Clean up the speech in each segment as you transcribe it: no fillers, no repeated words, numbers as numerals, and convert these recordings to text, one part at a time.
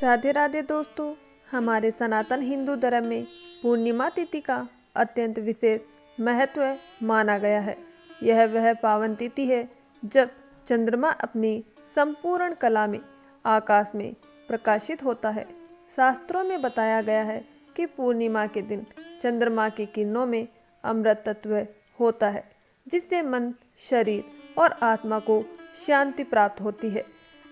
राधे राधे दोस्तों। हमारे सनातन हिंदू धर्म में पूर्णिमा तिथि का अत्यंत विशेष महत्व माना गया है। यह वह पावन तिथि है जब चंद्रमा अपनी संपूर्ण कला में आकाश में प्रकाशित होता है। शास्त्रों में बताया गया है कि पूर्णिमा के दिन चंद्रमा की किरणों में अमृत तत्व होता है, जिससे मन, शरीर और आत्मा को शांति प्राप्त होती है।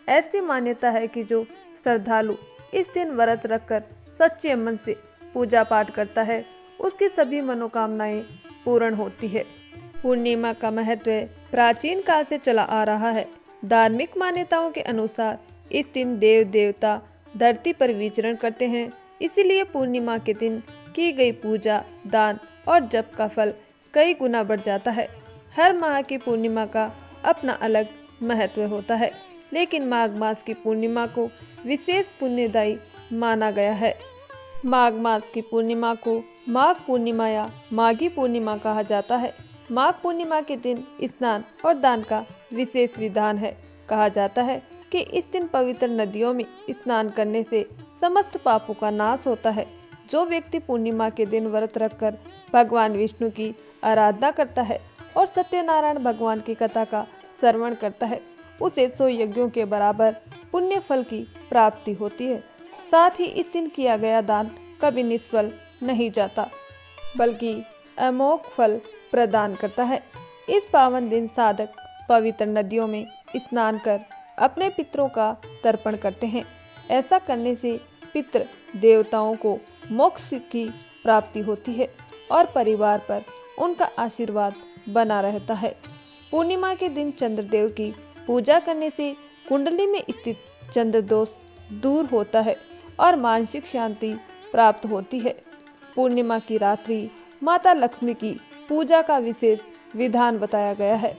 ऐसी मान्यता है कि जो श्रद्धालु इस दिन व्रत रखकर सच्चे मन से पूजा पाठ करता है, उसकी सभी मनोकामनाएं पूर्ण होती है। पूर्णिमा का महत्व प्राचीन काल से चला आ रहा है। धार्मिक मान्यताओं के अनुसार इस दिन देव देवता धरती पर विचरण करते हैं, इसीलिए पूर्णिमा के दिन की गई पूजा, दान और जप का फल कई गुना बढ़ जाता है। हर माह की पूर्णिमा का अपना अलग महत्व होता है, लेकिन माघ मास की पूर्णिमा को विशेष पुण्यदायी माना गया है। माघ मास की पूर्णिमा को माघ पूर्णिमा या माघी पूर्णिमा कहा जाता है। माघ पूर्णिमा के दिन स्नान और दान का विशेष विधान है। कहा जाता है कि इस दिन पवित्र नदियों में स्नान करने से समस्त पापों का नाश होता है। जो व्यक्ति पूर्णिमा के दिन व्रत रखकर भगवान विष्णु की आराधना करता है और सत्यनारायण भगवान की कथा का श्रवण करता है, उसे 100 यज्ञों के बराबर पुण्य फल की प्राप्ति होती है। साथ ही इस दिन किया गया दान कभी निष्फल नहीं जाता, बल्कि अमोघ फल प्रदान करता है। इस पावन दिन साधक पवित्र नदियों में स्नान कर अपने पितरों का तर्पण करते हैं। ऐसा करने से पितृ देवताओं को मोक्ष की प्राप्ति होती है और परिवार पर उनका आशीर्वाद बना रहता है। पूर्णिमा के दिन चंद्रदेव की पूजा करने से कुंडली में स्थित चंद्र दोष दूर होता है और मानसिक शांति प्राप्त होती है। पूर्णिमा की रात्रि माता लक्ष्मी की पूजा का विशेष विधान बताया गया है।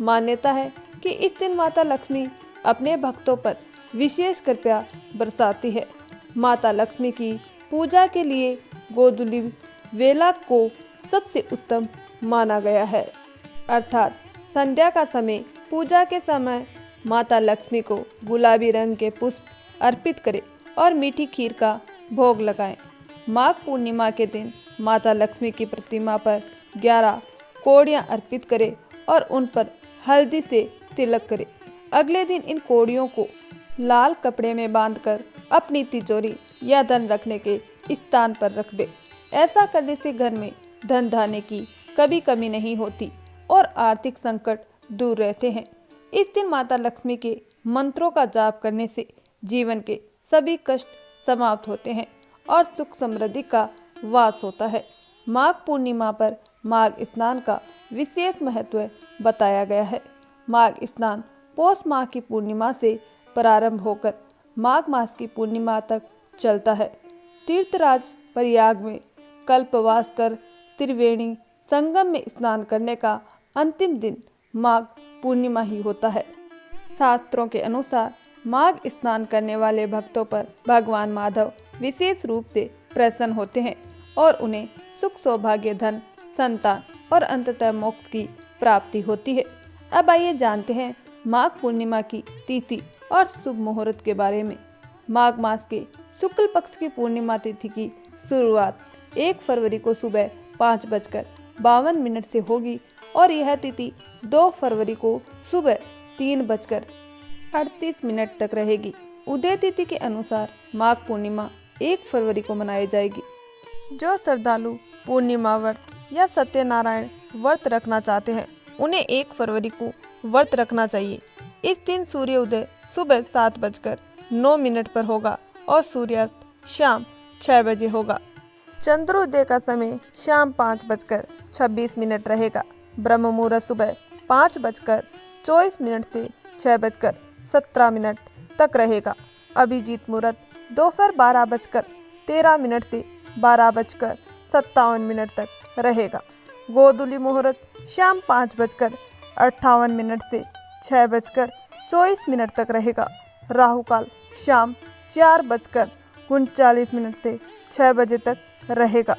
मान्यता है कि इस दिन माता लक्ष्मी अपने भक्तों पर विशेष कृपा बरसाती है। माता लक्ष्मी की पूजा के लिए गोधूली वेला को सबसे उत्तम माना गया है, अर्थात संध्या का समय। पूजा के समय माता लक्ष्मी को गुलाबी रंग के पुष्प अर्पित करें और मीठी खीर का भोग लगाएं। माघ पूर्णिमा के दिन माता लक्ष्मी की प्रतिमा पर 11 कोड़ियाँ अर्पित करें और उन पर हल्दी से तिलक करें। अगले दिन इन कोड़ियों को लाल कपड़े में बांधकर अपनी तिजोरी या धन रखने के स्थान पर रख दे। ऐसा करने से घर में धन धान्य की कभी कमी नहीं होती और आर्थिक संकट दूर रहते हैं। इस दिन माता लक्ष्मी के मंत्रों का जाप करने से जीवन के सभी कष्ट समाप्त होते हैं और सुख समृद्धि का वास होता है। माघ पूर्णिमा पर माघ स्नान का विशेष महत्व बताया गया है। माघ स्नान पौष माह की पूर्णिमा से प्रारंभ होकर माघ मास की पूर्णिमा तक चलता है। तीर्थराज प्रयाग में कल्पवास कर त्रिवेणी संगम में स्नान करने का अंतिम दिन माघ पूर्णिमा ही होता है। शास्त्रों के अनुसार माघ स्नान करने वाले भक्तों पर भगवान माधव विशेष रूप से प्रसन्न होते हैं और उन्हें सुख, सौभाग्य, धन, संतान और अंततः मोक्ष की प्राप्ति होती है। अब आइए जानते हैं माघ पूर्णिमा की तिथि और शुभ मुहूर्त के बारे में। माघ मास के शुक्ल पक्ष की पूर्णिमा तिथि की शुरुआत 1 फरवरी को सुबह 5:52 से होगी और यह तिथि 2 फरवरी को सुबह 3:38 तक रहेगी। उदय तिथि के अनुसार माघ पूर्णिमा 1 फरवरी को मनाई जाएगी। जो श्रद्धालु पूर्णिमा व्रत या सत्यनारायण व्रत रखना चाहते हैं, उन्हें 1 फरवरी को व्रत रखना चाहिए। इस दिन सूर्योदय सुबह 7:09 पर होगा और सूर्यास्त शाम 6 बजे होगा। चंद्रोदय का समय शाम 5:26 रहेगा। ब्रह्म मुहूर्त सुबह 5:24 से 6:17 तक रहेगा। अभिजीत मुहूर्त दोपहर 12:13 से 12:57 तक रहेगा। गोधूली मुहूर्त शाम 5:58 से 6:24 तक रहेगा। राहु काल शाम 4:39 से 6 बजे तक रहेगा।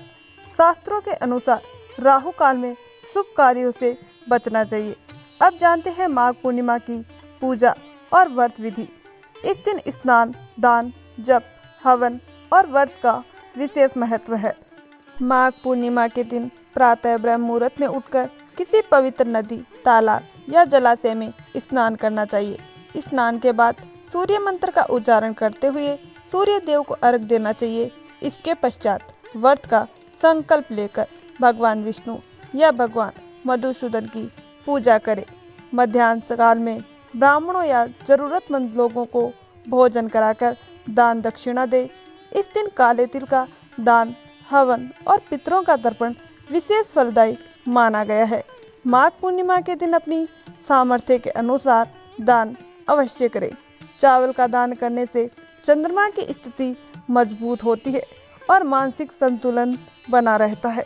शास्त्रों के अनुसार राहु काल में शुभ कार्यों से बचना चाहिए। अब जानते हैं माघ पूर्णिमा की पूजा और व्रत विधि। इस दिन स्नान, दान, जप हवन और व्रत का विशेष महत्व है। माघ पूर्णिमा के दिन प्रातः ब्रह्म मुहूर्त में उठकर किसी पवित्र नदी, तालाब या जलाशय में स्नान करना चाहिए। स्नान के बाद सूर्य मंत्र का उच्चारण करते हुए सूर्य देव को अर्घ्य देना चाहिए। इसके पश्चात व्रत का संकल्प लेकर भगवान विष्णु या भगवान मधुसूदन की पूजा करें। मध्याह्न काल में ब्राह्मणों या जरूरतमंद लोगों को भोजन कराकर दान दक्षिणा दे। इस दिन काले तिल का दान, हवन और पितरों का तर्पण विशेष फलदायी माना गया है। माघ पूर्णिमा के दिन अपनी सामर्थ्य के अनुसार दान अवश्य करें। चावल का दान करने से चंद्रमा की स्थिति मजबूत होती है और मानसिक संतुलन बना रहता है।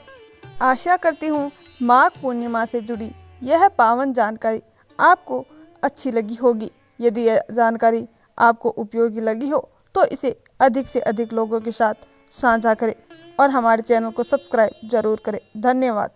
आशा करती हूँ माघ पूर्णिमा से जुड़ी यह पावन जानकारी आपको अच्छी लगी होगी। यदि यह जानकारी आपको उपयोगी लगी हो तो इसे अधिक से अधिक लोगों के साथ साझा करें और हमारे चैनल को सब्सक्राइब जरूर करें। धन्यवाद।